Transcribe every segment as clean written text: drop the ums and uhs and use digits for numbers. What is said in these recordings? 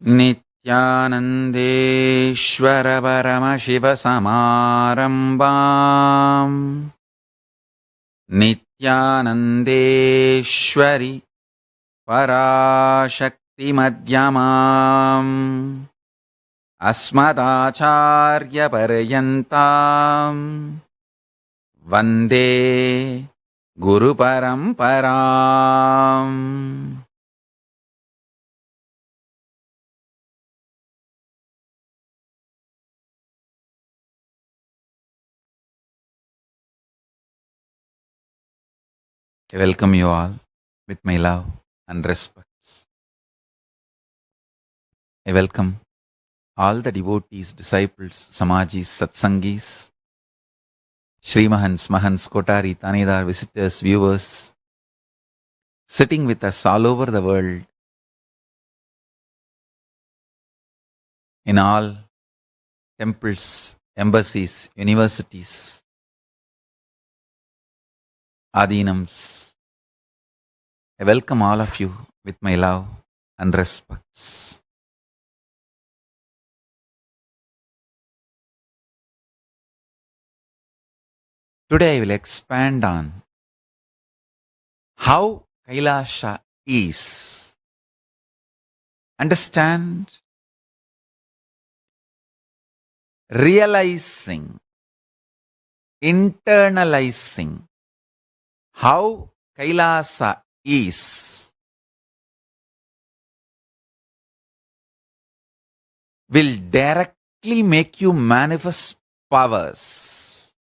नित्यानन्देश्वर परमशिवसमारम्भाम् नित्यानन्देश्वरि पराशक्तिमध्यमाम् अस्मदाचार्यपर्यन्ताम् वन्दे गुरुपरम्पराम्. I welcome you all with my love and respects. I welcome all the devotees, disciples, Samajis, Satsangis, Shri Mahans, Mahans, Kotari, Tanedar, visitors, viewers, sitting with us all over the world, in all temples, embassies, universities, Adinams. I welcome all of you with my love and respects. Today I will expand on how Kailasha is. Understand, realizing, internalizing how Kailasa is will directly make you manifest powers.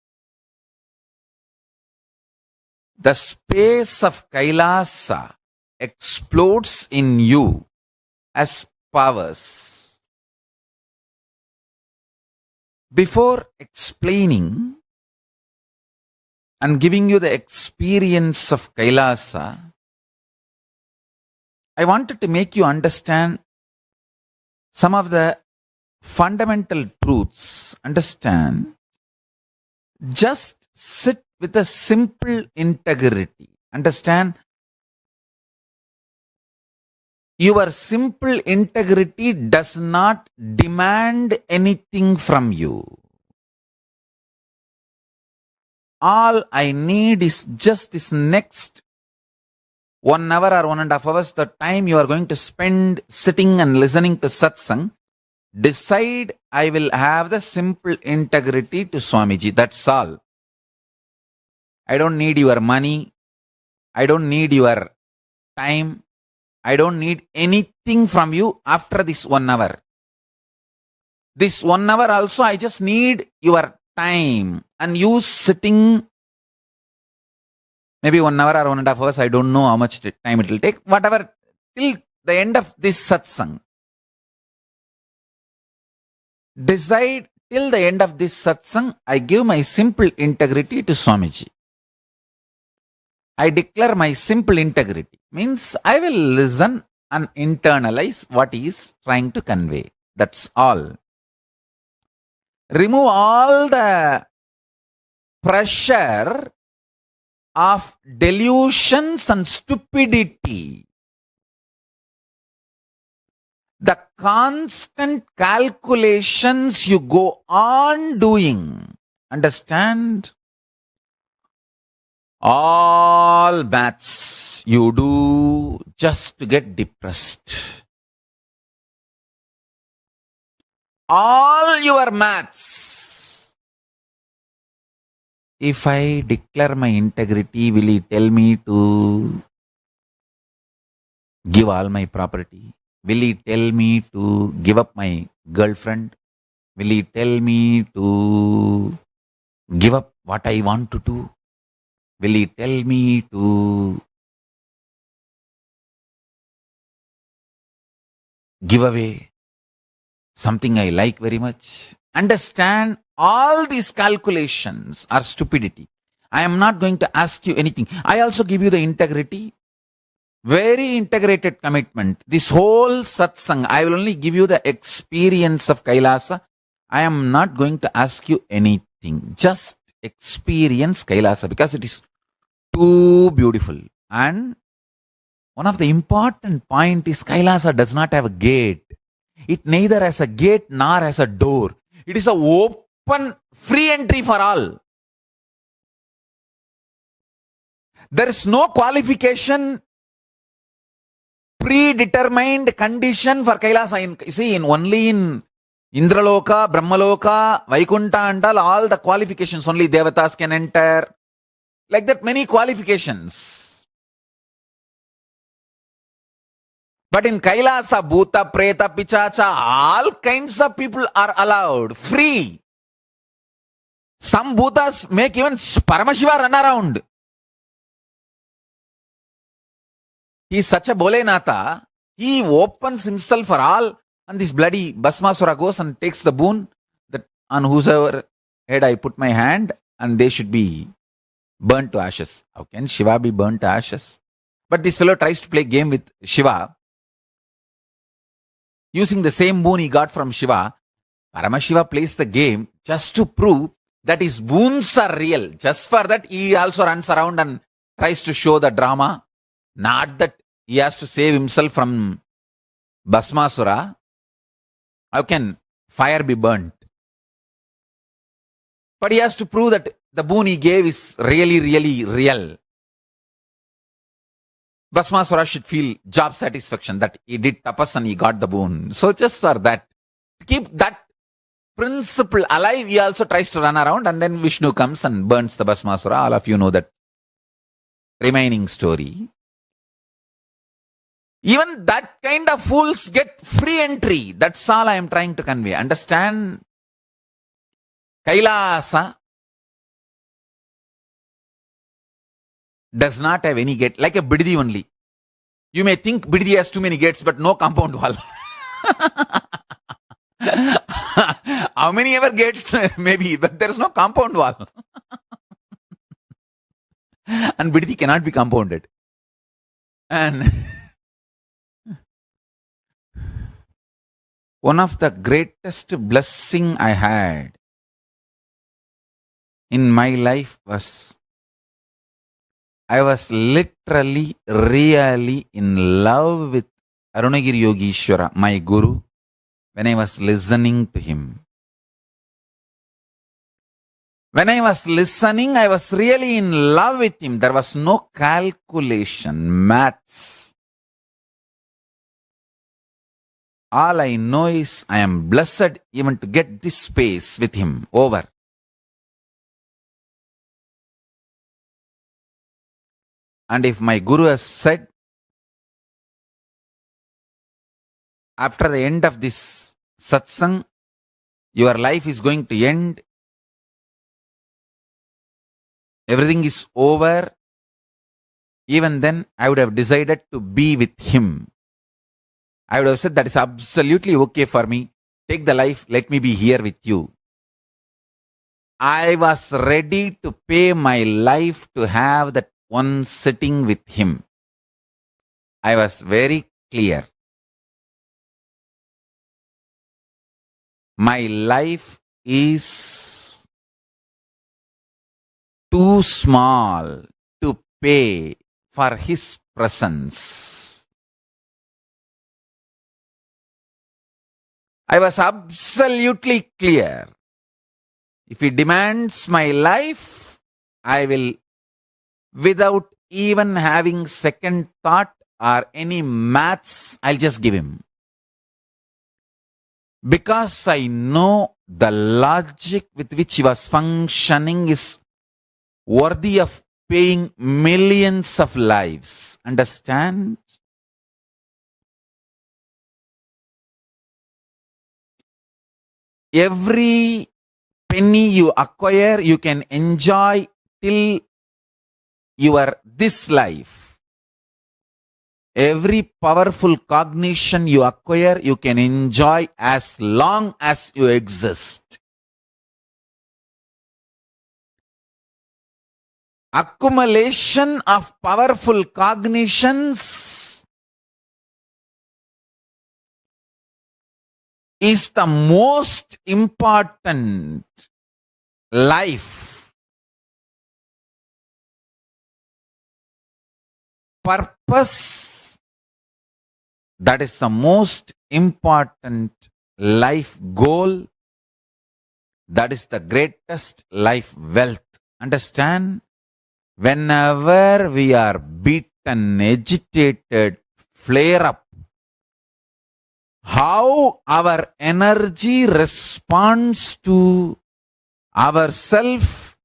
The space of Kailasa explodes in you as powers. Before explaining and giving you the experience of Kailasa, I wanted to make you understand some of the fundamental truths. Understand, just sit with a simple integrity. Understand, your simple integrity does not demand anything from you. All I need is just this next 1 hour or 1.5 hours, the time you are going to spend sitting and listening to satsang. Decide, I will have the simple integrity to Swamiji. That's all. I don't need your money. I don't need your time. I don't need anything from you after this 1 hour. This 1 hour also, I just need your time. And you sitting maybe 1 hour or 1.5 hours, I don't know how much time it will take, whatever, till the end of this satsang. Decide, till the end of this satsang, I give my simple integrity to Swamiji. I declare my simple integrity. Means I will listen and internalize what he is trying to convey. That's all. Remove all the pressure of delusions and stupidity. The constant calculations you go on doing. Understand? All maths you do just to get depressed. All your maths. If I declare my integrity, will he tell me to give all my property? Will he tell me to give up my girlfriend? Will he tell me to give up what I want to do? Will he tell me to give away something I like very much? Understand, all these calculations are stupidity. I am not going to ask you anything. I also give you the integrity. Very integrated commitment. This whole satsang, I will only give you the experience of Kailasa. I am not going to ask you anything. Just experience Kailasa because it is too beautiful. And one of the important point is Kailasa does not have a gate. It neither has a gate nor has a door. It is a open, free entry for all. There is no qualification, predetermined condition for Kailasa. You see, only in Indraloka, Brahmaloka, Vaikunta and all the qualifications, only Devatas can enter. Like that, many qualifications. But in Kailasa, Bhuta, Preta, Pichacha, all kinds of people are allowed, free. Some Bhutas make even Paramashiva run around. He is such a Bholenatha, he opens himself for all, and this bloody Bhasmasura goes and takes the boon that on whosoever head I put my hand, and they should be burnt to ashes. How can Shiva be burnt to ashes? But this fellow tries to play game with Shiva. Using the same boon he got from Shiva, Paramashiva plays the game just to prove that his boons are real. Just for that, he also runs around and tries to show the drama. Not that he has to save himself from Bhasmasura. How can fire be burnt? But he has to prove that the boon he gave is really, really real. Bhasmasura should feel job satisfaction that he did tapas and he got the boon. So just for that, to keep that principle alive, he also tries to run around, and then Vishnu comes and burns the Bhasmasura. All of you know that remaining story. Even that kind of fools get free entry. That's all I am trying to convey. Understand? Kailasa does not have any gate, like a Bididi only. You may think Bididi has too many gates, but no compound wall. How many ever gates maybe, but there is no compound wall. And Bididi cannot be compounded. And one of the greatest blessing I had in my life was I was literally, really in love with Arunagiri Yogeshwara, my guru, when I was listening to him. When I was listening, I was really in love with him. There was no calculation, maths. All I know is I am blessed even to get this space with him. Over. And if my guru has said, after the end of this satsang, your life is going to end, everything is over, even then I would have decided to be with him. I would have said, that is absolutely okay for me. Take the life, let me be here with you. I was ready to pay my life to have that one sitting with him. I was very clear. My life is too small to pay for his presence. I was absolutely clear. If he demands my life, I will, without even having second thought or any maths, I'll just give him. Because I know the logic with which he was functioning is worthy of paying millions of lives. Understand? Every penny you acquire, you can enjoy till your this life. Every powerful cognition you acquire, you can enjoy as long as you exist. Accumulation of powerful cognitions is the most important life purpose. That is the most important life goal. That is the greatest life wealth. Understand? Whenever we are beaten, agitated, flare up, how our energy responds to our self,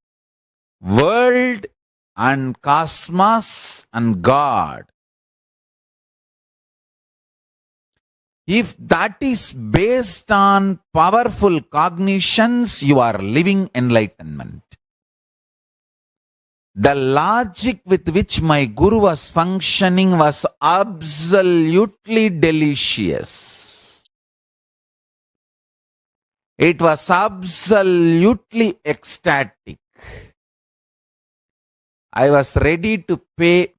world, and cosmos and God. If that is based on powerful cognitions, you are living enlightenment. The logic with which my guru was functioning was absolutely delicious. It was absolutely ecstatic. I was ready to pay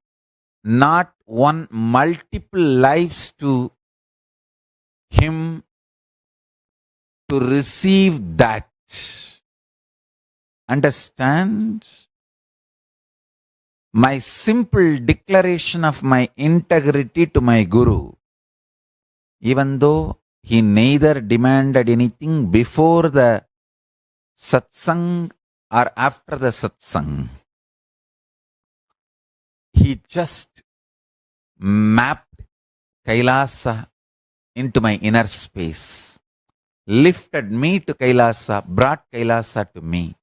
not one, multiple lives to him to receive that. Understand? My simple declaration of my integrity to my guru, even though he neither demanded anything before the satsang or after the satsang, he just mapped Kailasa into my inner space, lifted me to Kailasa, brought Kailasa to me.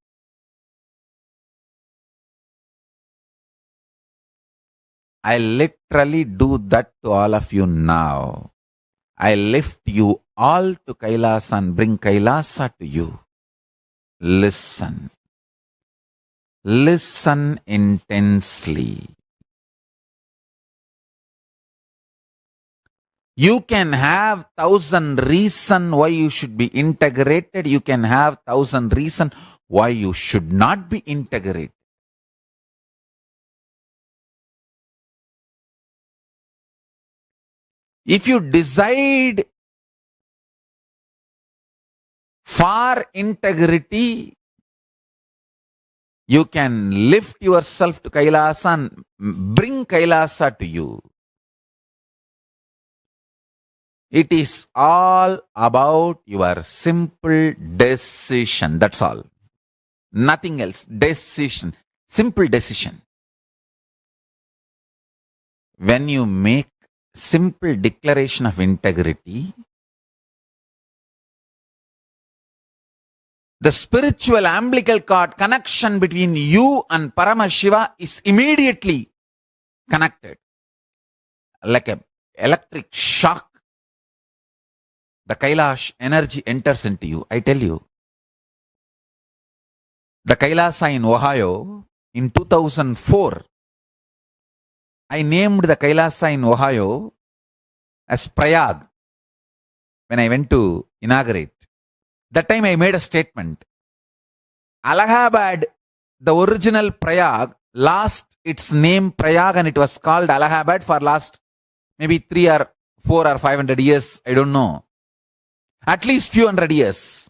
I literally do that to all of you now. I lift you all to Kailasa and bring Kailasa to you. Listen. Listen intensely. You can have 1,000 reasons why you should be integrated. You can have 1,000 reasons why you should not be integrated. If you decide for integrity, you can lift yourself to Kailasa and bring Kailasa to you. It is all about your simple decision. That's all. Nothing else. Decision. Simple decision. When you make simple declaration of integrity, the spiritual umbilical cord connection between you and Paramashiva is immediately connected. Like an electric shock, the Kailash energy enters into you. I tell you, the Kailasa in Ohio in 2004, I named the Kailasa in Ohio as Prayag when I went to inaugurate. That time I made a statement. Allahabad, the original Prayag, lost its name Prayag and it was called Allahabad for last maybe 3 or 4 or 500 years. I don't know. At least few hundred years.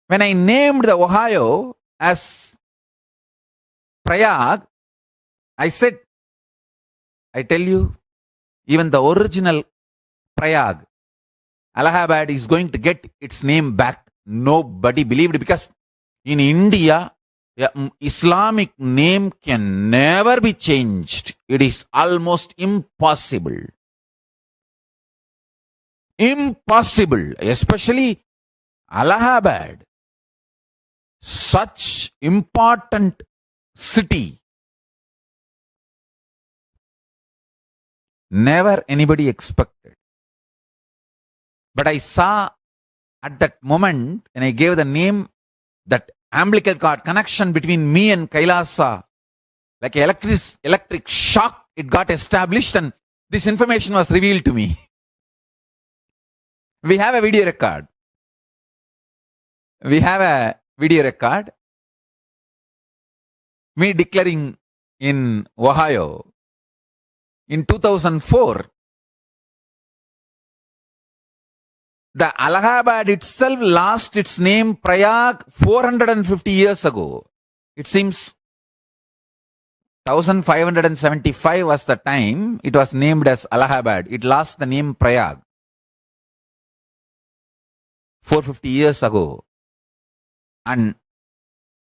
When I named the Ohio as Prayag, I said, I tell you, even the original Prayag, Allahabad is going to get its name back. Nobody believed because in India, Islamic name can never be changed. It is almost impossible. Impossible. Especially Allahabad. Such important city. Never anybody expected. But I saw at that moment, when I gave the name, that umbilical cord connection between me and Kailasa, like electric shock, it got established and this information was revealed to me. We have a video record. We have a video record. Me declaring in Ohio in 2004. The Allahabad itself lost its name Prayag 450 years ago. It seems 1575 was the time it was named as Allahabad. It lost the name Prayag. 450 years ago. And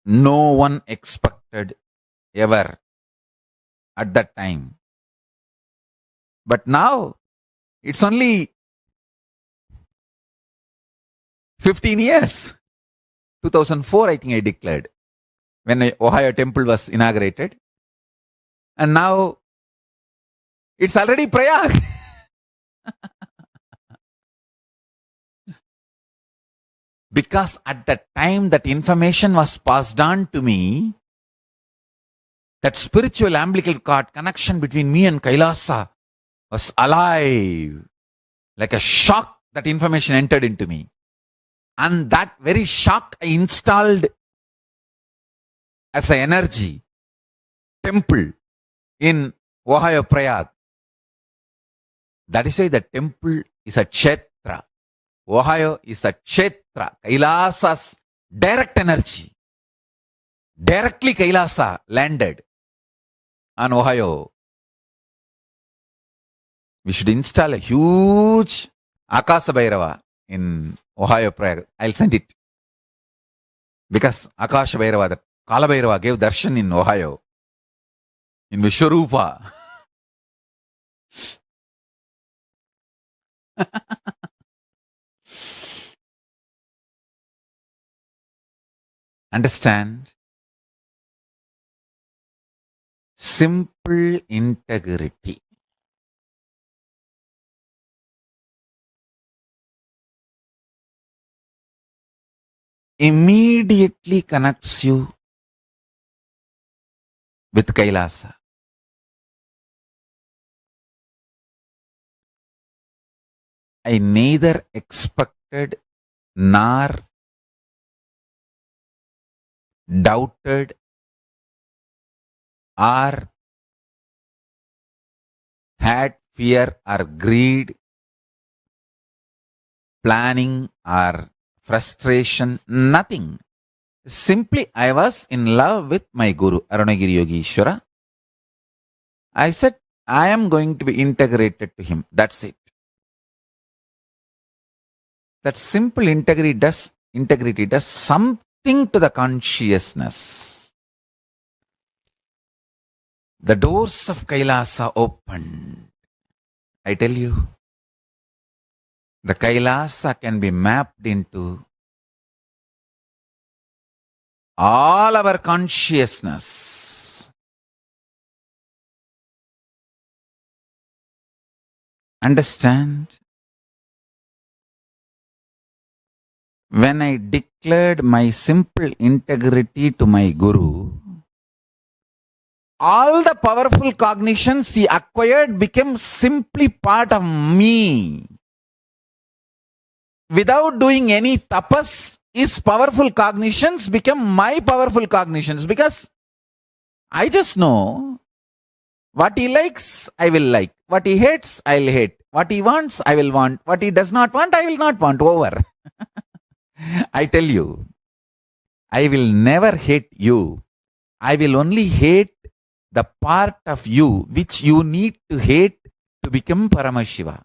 no one expected ever at that time. But now, it's only 15 years. 2004, I think I declared, when the Ohio Temple was inaugurated. And now, it's already Prayag. Because at that time that information was passed on to me, that spiritual umbilical cord connection between me and Kailasa was alive. Like a shock, that information entered into me. And that very shock I installed as an energy temple in Ohio Prayag. That is why the temple is a Kshetra. Ohio is a Kshetra. Kailasa's direct energy. Directly Kailasa landed on Ohio. We should install a huge Akasa Bhairava in Ohio Prayag. I'll send it. Because Akasha Bhairava, the Kala Bhairava gave darshan in Ohio. In Vishwarupa. Understand? Simple integrity. Immediately connects you with Kailasa. I neither expected nor doubted or had fear or greed, planning or frustration, nothing. Simply, I was in love with my Guru, Arunagiri Yogi Ishvara. I said, I am going to be integrated to him. That's it. That simple integrity does something to the consciousness. The doors of Kailasa opened. I tell you, the Kailasa can be mapped into all our consciousness. Understand? When I declared my simple integrity to my Guru, all the powerful cognitions he acquired became simply part of me. Without doing any tapas, his powerful cognitions become my powerful cognitions, because I just know what he likes, I will like. What he hates, I will hate. What he wants, I will want. What he does not want, I will not want. Over. I tell you, I will never hate you. I will only hate the part of you which you need to hate to become Paramashiva.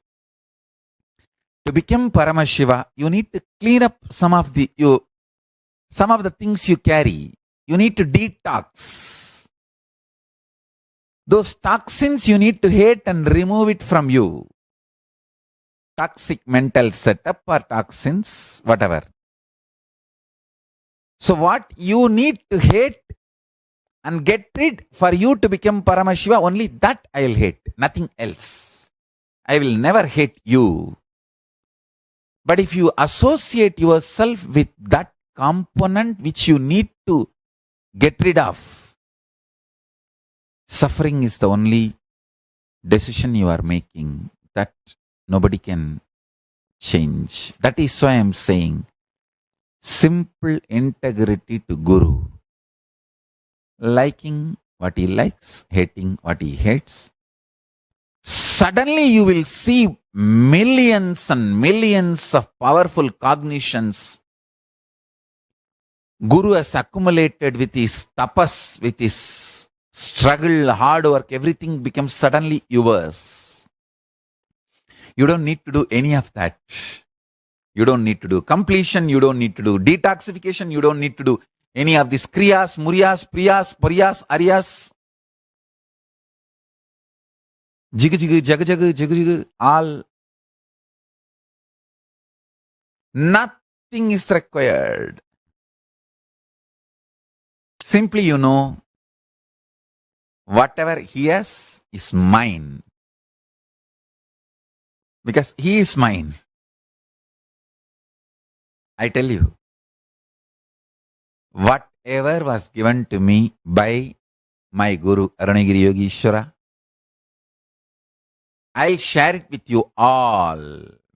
To become Paramashiva, you need to clean up some of the things you carry. You need to detox. Those toxins you need to hate and remove it from you. Toxic mental setup or toxins, whatever. So what you need to hate and get rid for you to become Paramashiva, only that I will hate, nothing else. I will never hate you. But if you associate yourself with that component which you need to get rid of, suffering is the only decision you are making that nobody can change. That is why I am saying, simple integrity to Guru. Liking what he likes, hating what he hates. Suddenly you will see millions and millions of powerful cognitions Guru has accumulated with his tapas, with his struggle, hard work, everything becomes suddenly yours. You don't need to do any of that. You don't need to do completion. You don't need to do detoxification. You don't need to do any of these kriyas, muryas, priyas, paryas, aryas. Jig jig, jag jag, jig jig, all. Nothing is required. Simply you know, whatever he has is mine. Because he is mine. I tell you, whatever was given to me by my Guru Arunagiri Yogeshwara, I'll share it with you all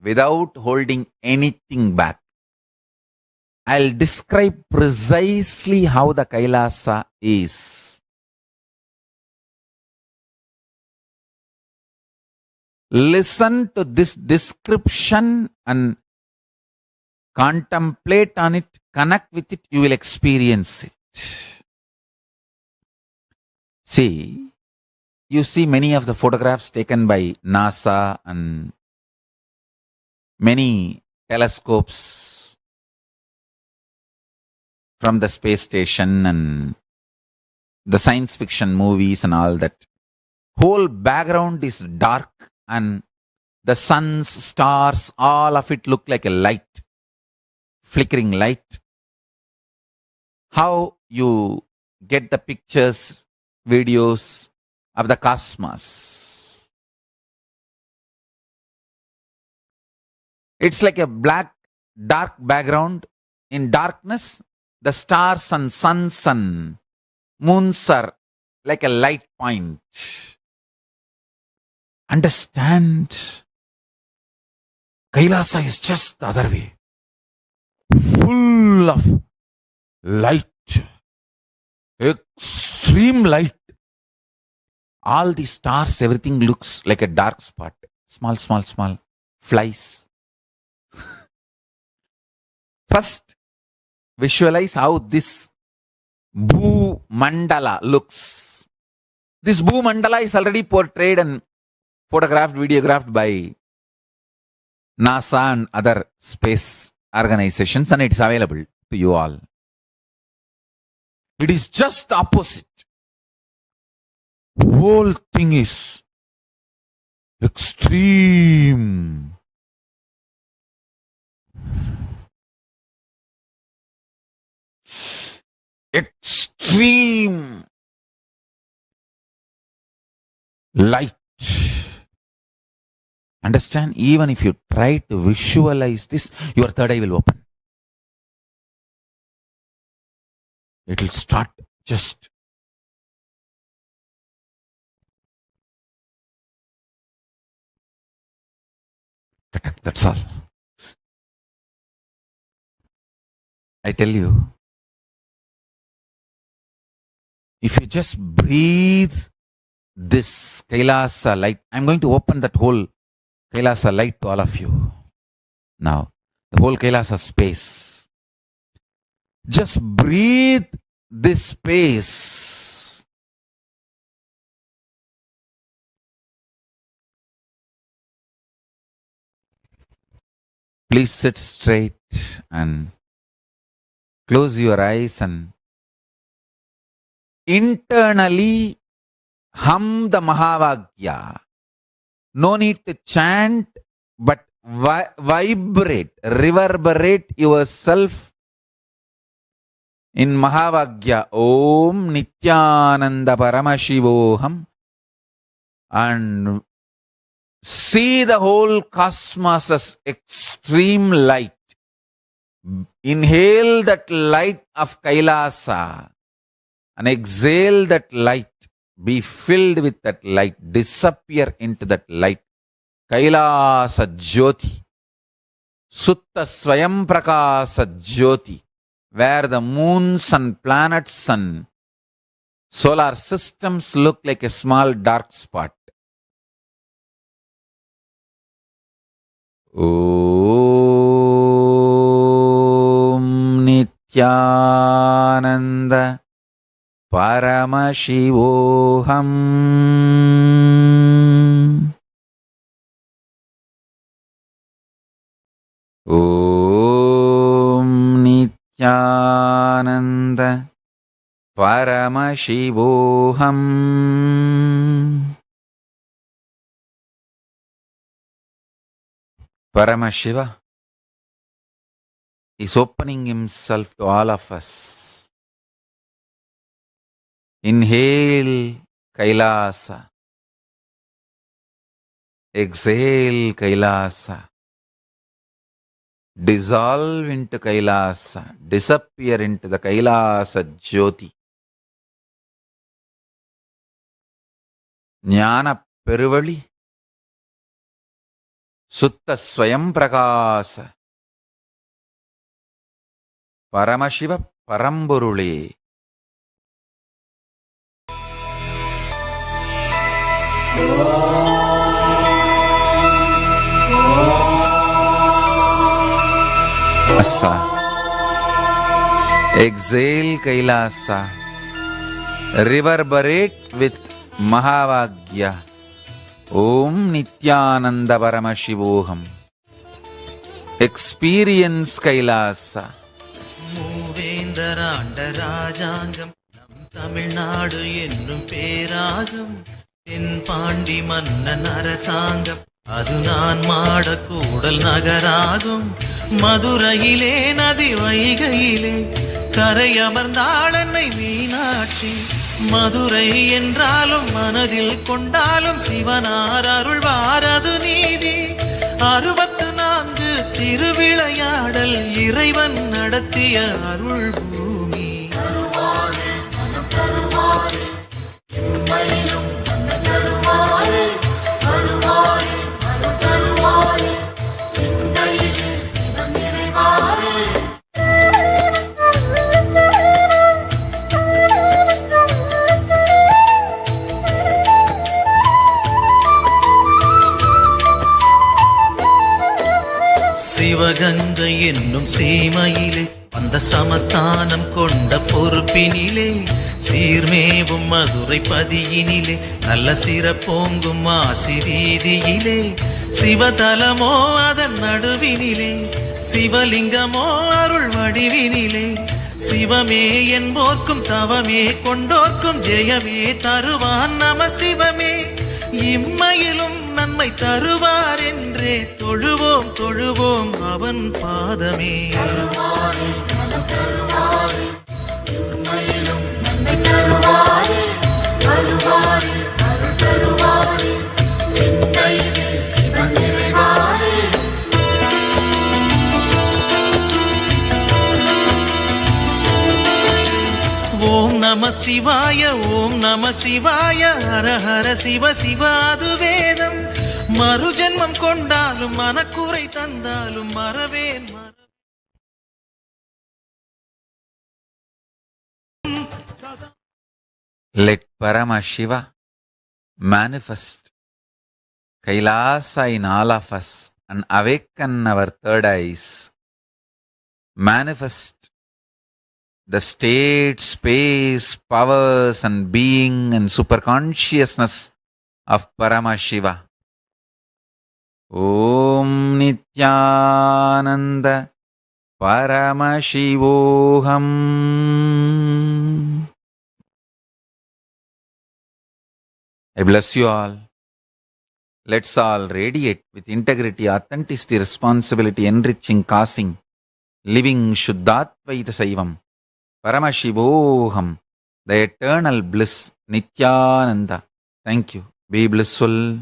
without holding anything back. I'll describe precisely how the Kailasa is. Listen to this description and contemplate on it, connect with it, you will experience it. See, you see many of the photographs taken by NASA and many telescopes from the space station and the science fiction movies and all that. Whole background is dark and the suns, stars, all of it look like a light, flickering light. How you get the pictures, videos of the cosmos. It's like a black, dark background. In darkness, the stars and suns and moons are like a light point. Understand? Kailasa is just the other way. Full of light. Extreme light. All the stars, everything looks like a dark spot. Small, small, small flies. First, visualize how this Bhu Mandala looks. This Bhu Mandala is already portrayed and photographed, videographed by NASA and other space organizations, and it is available to you all. It is just the opposite. Whole thing is extreme. Extreme light. Understand? Even if you try to visualize this, your third eye will open. It will start just that's all. I tell you, if you just breathe this Kailasa light, I'm going to open that whole Kailasa light to all of you. Now, the whole Kailasa space. Just breathe this space. Please sit straight and close your eyes and internally hum the Mahavagya. No need to chant, but vibrate, reverberate yourself in Mahavagya. Om Nityananda Paramashivoham. And see the whole cosmos as extreme light. Inhale that light of Kailasa and exhale that light. Be filled with that light. Disappear into that light. Kailasa Jyoti. Sutta Swayam Prakasa Jyoti. Where the moons and planets and solar systems look like a small dark spot. Om Nityananda Paramashivoham. Om Nityananda Paramashivoham. Paramashiva is opening himself to all of us. Inhale Kailasa. Exhale Kailasa. Dissolve into Kailasa. Disappear into the Kailasa Jyoti. Jnana Peruvali. Sutta Swayam Prakasa. Paramashiva Paramburule. Asa. Exhale Kailasa. Reverberate with Mahavagya. Om Nityananda Paramashivoham. Experience Kailasa. மூவேந்தராண்டராஜாங்கம் நம் தமிழ்நாடு என்னும் பேராகம் தென் பாண்டி மன்னன் அரசாங்கம் அது நான் மாடக்கூடல் நகராகும் மதுரையிலே நதி வைகையிலே கரை அமர்ந்தாள் என்னை மீனாட்சி மதுரை என்றாலும் மனதில் கொண்டாலும் சிவனார் அருள்வாரது நீதி 64 திருவிளையாடல் இறைவன் நடத்திய அருள் பூமி சிவகங்கை என்னும் சீமையிலே அந்த சமஸ்தானம் கொண்ட பொறுப்பினிலே சீர்மேவும் மதுரை பதியினிலே நல்ல சிறப்போங்கும் மாசி வீதியிலே சிவதலமோ அதன் நடுவினிலே சிவலிங்கமோ அருள் வடிவினிலே சிவமே என்போர்க்கும் தவமே கொண்டோர்க்கும் ஜெயமே தருவான் நம சிவமே இம்மையிலும் நன்மை தருவார் என்றே தொழுவோம் தொழுவோம் அவன் பாதமே ஓம் நம சிவாய ஓம் நம சிவாய ஹர ஹர சிவ சிவாது வேதம் மறுஜென்மம் கொண்டாலும் மனக்குறை தந்தாலும் மறவேன் Let Paramashiva manifest Kailasa in all of us and awaken our third eyes. Manifest the state, space, powers and being and superconsciousness of Paramashiva. Om Nityananda Paramashivoham. I bless you all. Let's all radiate with integrity, authenticity, responsibility, enriching, causing, living Shuddhatvaita Saivam. Paramashivoham, the eternal bliss, Nityananda. Thank you. Be blissful.